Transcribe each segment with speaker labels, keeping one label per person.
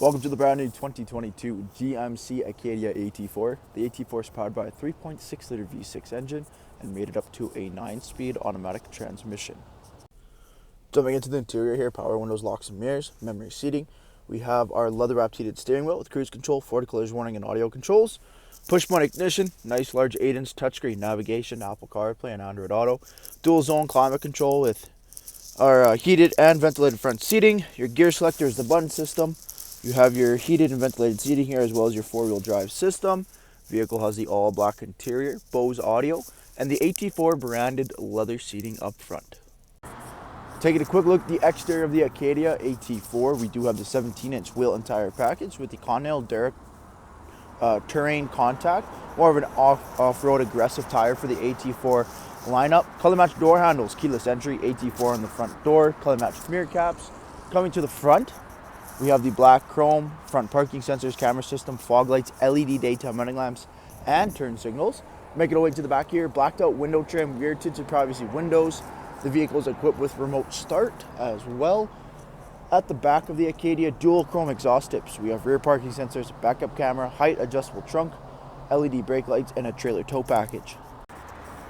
Speaker 1: Welcome to the brand new 2022 GMC Acadia AT4. The AT4 is powered by a 3.6 liter V6 engine and made it up to a 9-speed automatic transmission. Jumping into the interior here, power windows, locks and mirrors, memory seating. We have our leather wrapped heated steering wheel with cruise control, forward collision warning and audio controls. Push button ignition, nice large 8-inch touchscreen navigation, Apple CarPlay and Android Auto. Dual zone climate control with our heated and ventilated front seating. Your gear selector is the button system. You have your heated and ventilated seating here as well as your 4-wheel drive system. Vehicle has the all black interior, Bose audio, and the AT4 branded leather seating up front. Taking a quick look at the exterior of the Acadia AT4, we do have the 17-inch wheel and tire package with the Connell Derrick terrain contact, more of an off-road aggressive tire for the AT4 lineup. Color matched door handles, keyless entry, AT4 on the front door, color matched mirror caps. Coming to the front, we have the black chrome, front parking sensors, camera system, fog lights, LED daytime running lamps, and turn signals. Making our way to the back here, blacked out window trim, rear tinted privacy windows. The vehicle is equipped with remote start as well. At the back of the Acadia, dual chrome exhaust tips. We have rear parking sensors, backup camera, height adjustable trunk, LED brake lights, and a trailer tow package.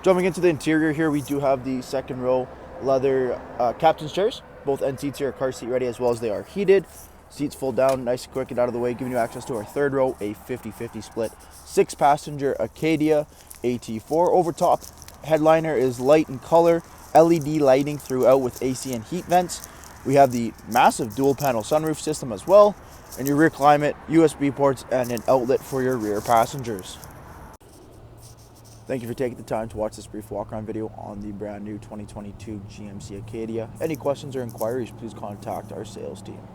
Speaker 1: Jumping into the interior here, we do have the second row leather captain's chairs. Both end seats here are car seat ready as well as they are heated. Seats fold down nice and quick and out of the way, giving you access to our third row, a 50-50 split 6-passenger Acadia AT4. Over top, headliner is light in color, LED lighting throughout with AC and heat vents. We have the massive dual panel sunroof system as well, and your rear climate, USB ports, and an outlet for your rear passengers. Thank you for taking the time to watch this brief walk-around video on the brand new 2022 GMC Acadia. Any questions or inquiries, please contact our sales team.